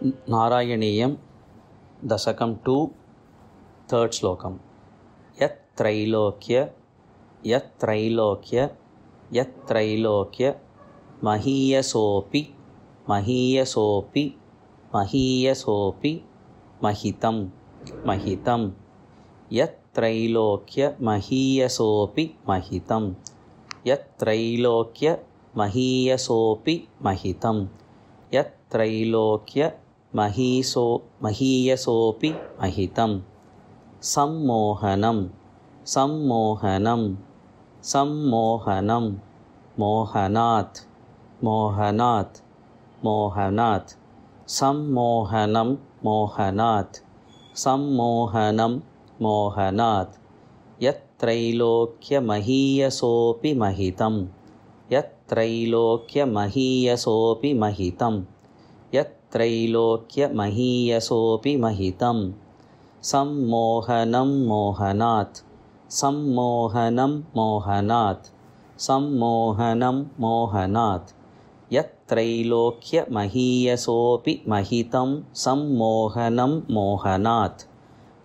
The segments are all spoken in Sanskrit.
नारायणीयं दशकं 2 3rd श्लोकम् यत्त्रैलोक्य महीयसोऽपि महितं यत्त्रैलोक्य महीयसोऽपि महितं महीयसोऽपि महितं सम्मोहनं मोहनात् सम्मोहनं मोहनात् यत्त्रैलोक्यमहीयसोऽपि महितं सम्मोहनं मोहनात्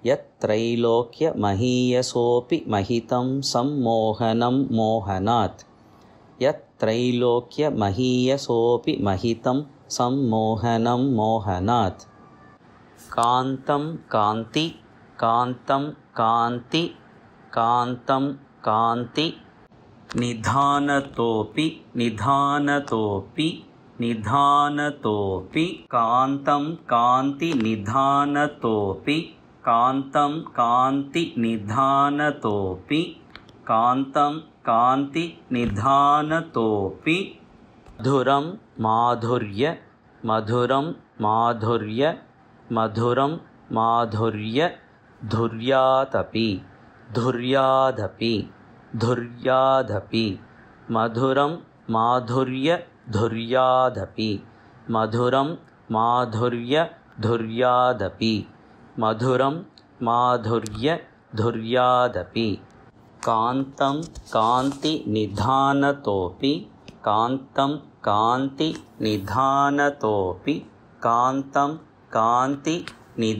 यत्त्रैलोक्यमहीयसोऽपि महितं सम्मोहनं मोहनात् यत्त्रैलोक्यमहीयसोऽपि महितं सम्मोहनं मोहनात् यत्त्रैलोक्यमहीयसोऽपि महितं सम्मोहनं मोहनात् कान्तं कान्ति निधानतोऽपि कान्तं कान्ति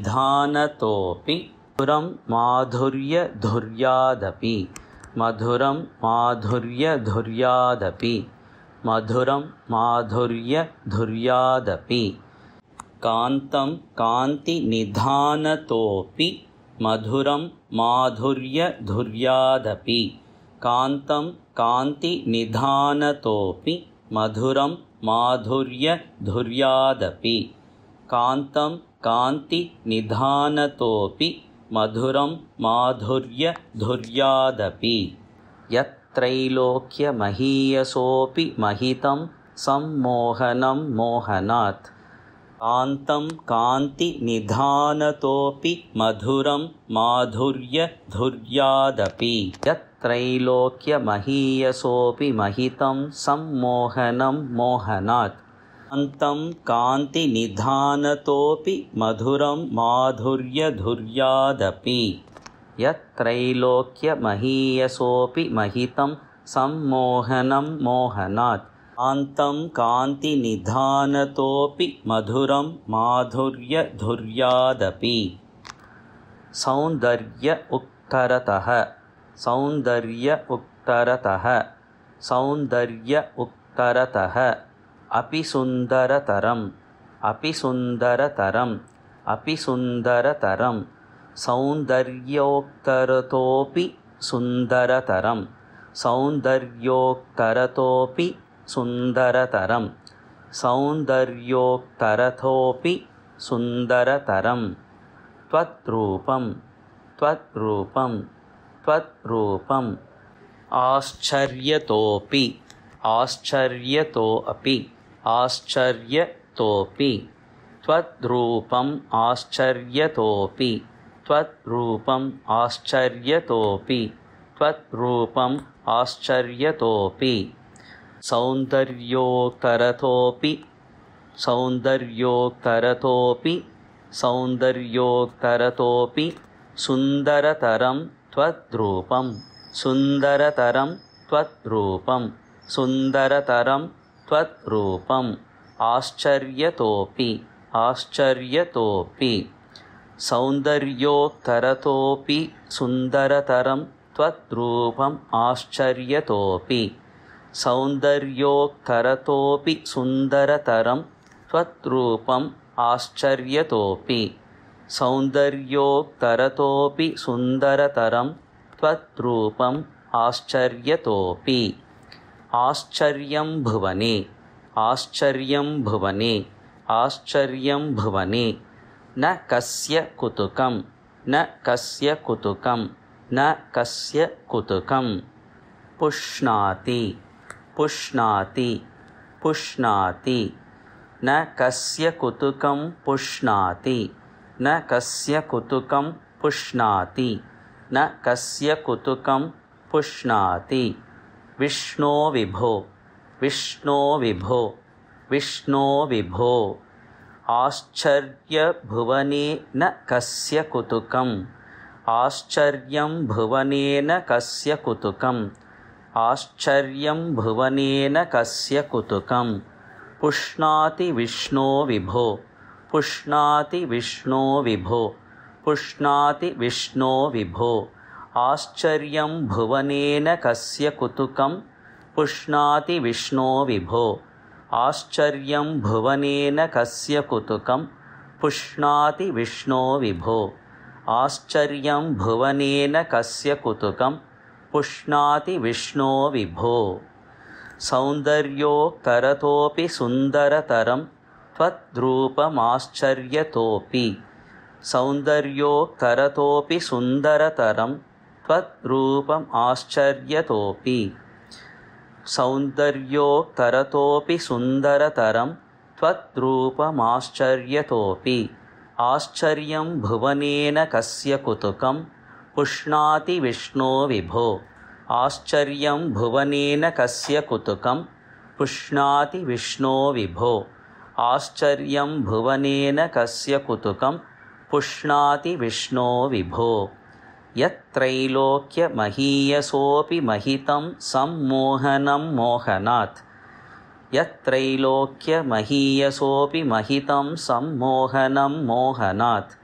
निधानतोऽपि मधुरं माधुर्य धुर्यादपि मधुरं माधुर्य धुर्यादपि कान्तं कान्ति निधानतोऽपि मधुरं माधुर्य धुर्यादपि कान्तं कान्ति निधानतोऽपि मधुरं माधुर्य धुर्यादपि यत्त्रैलोक्यमहीयसोऽपि महितं सम्मोहनं मोहनात् कान्तं कान्ति निधानतोऽपि मधुरं माधुर्य धुर्यादपि यत्त्रैलोक्यमहीयसोऽपि महितं सम्मोहनं मोहनात् कान्तं कान्ति निधानतोऽपि मधुरं माधुर्य धुर्यादपि यत्त्रैलोक्यमहीयसोऽपि महितं सम्मोहनं मोहनात् कान्तं कान्ति निधानतोऽपि मधुरं माधुर्य धुर्यादपि सौन्दर्य उक्तरतः अपि सुन्दरतरं सौन्दर्योक्तरतोऽपि सुन्दरतरं त्वद्रूपं आश्चर्यतोऽपि त्वद्रूपम् आश्चर्यतोऽपि सौन्दर्योक्तरतोऽपि सुन्दरतरं त्वद्रूपम् आश्चर्यतोऽपि आश्चर्यतोऽपि सौन्दर्योत्तरतोऽपि सुन्दरतरं त्वद्रूपम् आश्चर्यतोऽपि सौन्दर्योत्तरतोऽपि सुन्दरतरं त्वद्रूपम् आश्चर्यतोऽपि सौन्दर्योत्तरतोऽपि सुन्दरतरं त्वद्रूपम् आश्चर्यतोऽपि आश्चर्यं भुवने आश्चर्यं भुवने आश्चर्यं भुवने न कस्य कुतुकं न कस्य कुतुकं न कस्य कुतुकं पुष्णाति पुष्णाति पुष्णाति न कस्य कुतुकं पुष्णाति न कस्य कुतुकं पुष्णाति न कस्य कुतुकं पुष्णाति विष्णो विभो विष्णो विभो विष्णो विभो आश्चर्यभुवने न कस्य कुतुकम् आश्चर्यं भुवनेन कस्य कुतुकम् आश्चर्यं भुवनेन कस्य कुतुकं पुष्णाति विष्णो विभो पुष्णाति विष्णो विभो पुष्णाति विष्णो विभो आश्चर्यं भुवनेन कस्य कुतुकं पुष्णाति विष्णो विभो आश्चर्यं भुवनेन कस्य कुतुकं पुष्णाति विष्णो विभो आश्चर्यं भुवनेन कस्य कुतुकं पुष्णाति विष्णो विभो सौन्दर्योत्तरतोऽपि सुन्दरतरं त्वद्रूपमाश्चर्यतोऽपि सौन्दर्योत्तरतोऽपि सुन्दरतरं त्वद्रूपम् आश्चर्यतोऽपि सौन्दर्योत्तरतोऽपि सुन्दरतरं त्वद्रूपमाश्चर्यतोऽपि आश्चर्यं भुवनेन कस्य कुतुकं पुष्णाति विष्णो विभो आश्चर्यं भुवनेन कस्य कुतुकं पुष्णाति विष्णो विभो आश्चर्यं भुवनेन कस्य कुतुकं पुष्णाति विष्णो विभो यत्त्रैलोक्यमहीयसोऽपि महितं सम्मोहनं मोहनात् यत्त्रैलोक्यमहीयसोऽपि महितं सम्मोहनं मोहनात्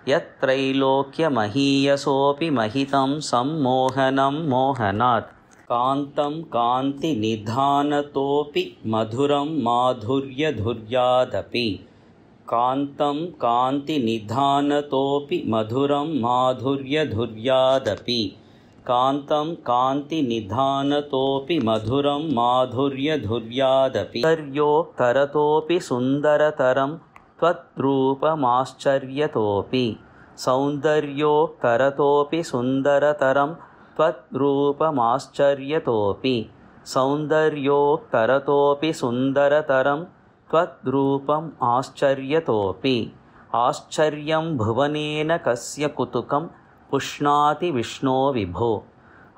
यत्त्रैलोक्यमहीयसोऽपि महितं सम्मोहनं मोहनात् कान्तं कान्तिनिधानतोऽपि मधुरं माधुर्यधुर्यादपि कान्तं कान्तिनिधानतोऽपि मधुरं माधुर्यधुर्यादपि कान्तं कान्तिनिधानतोऽपि मधुरं माधुर्यधुर्यादपि सौन्दर्योत्तरतोऽपि सुन्दरतरं त्वद्रूपमाश्चर्यतोऽपि सौन्दर्योत्तरतोऽपि सुन्दरतरं त्वद्रूपमाश्चर्यतोऽपि सौन्दर्योत्तरतोऽपि सुन्दरतरं त्वद्रूपम् आश्चर्यतोऽपि आश्चर्यं भुवनेन कस्य कुतुकं पुष्णाति विष्णो विभो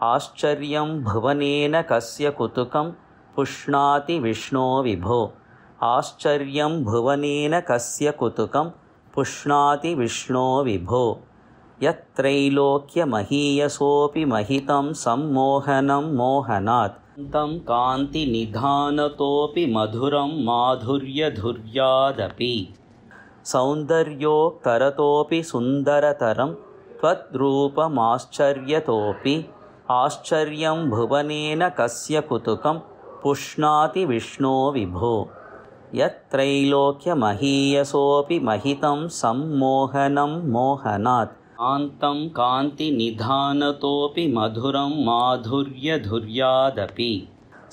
आश्चर्यं भुवनेन कस्य कुतुकं पुष्णाति विष्णो विभो आश्चर्यं भुवनेन कस्य कुतुकं पुष्णाति विष्णो विभो यत्त्रैलोक्यमहीयसोऽपि महितं सम्मोहनं मोहनात् कान्तं कान्तिनिधानतोऽपि मधुरं माधुर्यधुर्यादपि सौन्दर्योत्तरतोऽपि सुन्दरतरं त्वद्रूपमाश्चर्यतोऽपि आश्चर्यं भुवनेन कस्य कुतुकं पुष्णाति विष्णो विभो यत्त्रैलोक्यमहीयसोऽपि महितं सम्मोहनं मोहनात् कान्तं कान्तिनिधानतोऽपि मधुरं माधुर्यधुर्यादपि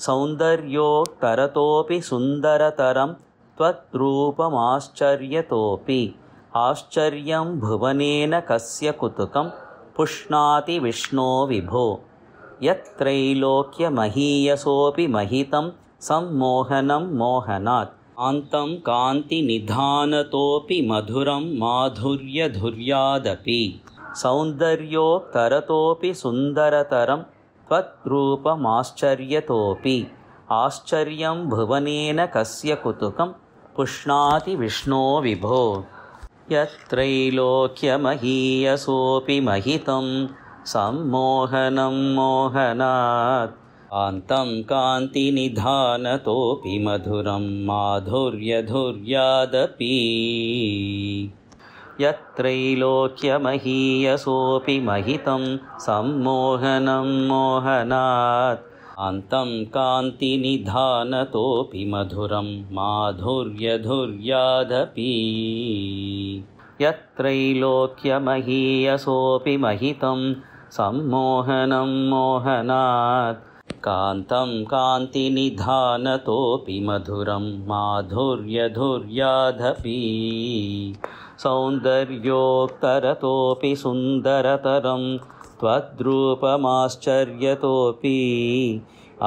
सौन्दर्योत्तरतोऽपि सुन्दरतरं त्वद्रूपमाश्चर्यतोऽपि आश्चर्यं भुवनेन कस्य कुतुकं पुष्णाति विष्णो विभो यत्त्रैलोक्यमहीयसोऽपि महितं सम्मोहनं मोहनात् कान्तं कान्तिनिधानतोऽपि मधुरं माधुर्यधुर्यादपि सौन्दर्योत्तरतोऽपि सुन्दरतरं त्वद्रूपमाश्चर्यतोऽपि आश्चर्यं भुवनेन कस्य कुतुकं पुष्णाति विष्णो विभो यत्त्रैलोक्यमहीयसोऽपि महितं सम्मोहनं मोहनात् कान्तं कान्तिनिधानतोऽपि मधुरं माधुर्यधुर्यादपि यत्रैलोक्यमहीयसोऽपि महितं सम्मोहनं मोहनात् कान्तं कान्तिनिधानतोऽपि मधुरं माधुर्यधुर्यादपि यत्रैलोक्यमहीयसोऽपि महितं सम्मोहनं मोहनात् कान्तं कान्तिनिधानतोऽपि मधुरं माधुर्यधुर्यादपि सौन्दर्योक्तरतोऽपि सुन्दरतरं त्वद्रूपमाश्चर्यतोऽपि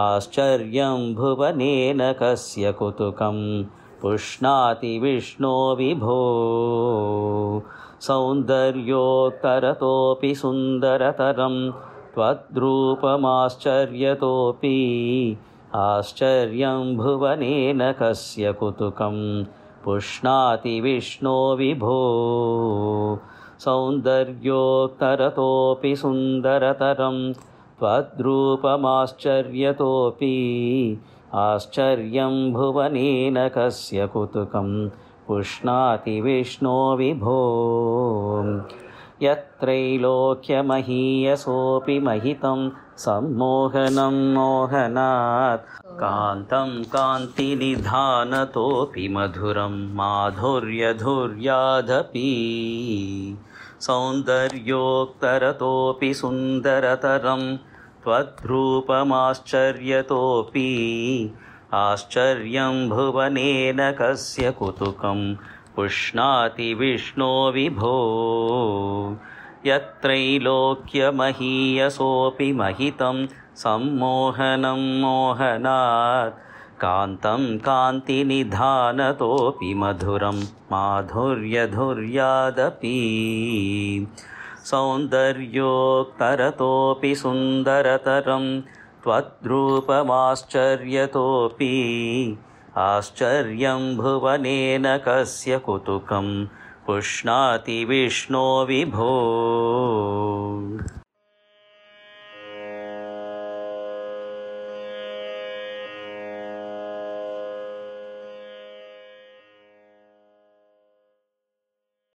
आश्चर्यं भुवनेन कस्य कुतुकं पुष्णाति विष्णो विभो सौन्दर्योत्तरतोऽपि सुन्दरतरं त्वद्रूपमाश्चर्यतोऽपि आश्चर्यं भुवनेन कस्य कुतुकं पुष्णाति विष्णो विभो सौन्दर्योत्तरतोऽपि सुन्दरतरं त्वद्रूपमाश्चर्यतोऽपि आश्चर्यं भुवनेन कस्य कुतुकं पुष्णाति विष्णो विभो यत्रैलोक्यमहीयसोऽपि महितं सम्मोहनं मोहनात् कान्तं कान्तिनिधानतोऽपि मधुरं माधुर्यधुर्यादपि सौन्दर्योक्तरतोऽपि सुन्दरतरं त्वद्रूपमाश्चर्यतोऽपि आश्चर्यं भुवनेन कस्य कुतुकं पुष्णाति विष्णो विभो यत्रैलोक्यमहीयसोऽपि महितं सम्मोहनं मोहनात् कान्तं कान्तिनिधानतोऽपि मधुरं माधुर्यधुर्यादपि सौन्दर्योक्तरतोऽपि सुन्दरतरं त्वद्रूपमाश्चर्यतोऽपि आश्चर्यं भुवनेन कस्य कुतुकं पुष्णाति विष्णो विभो।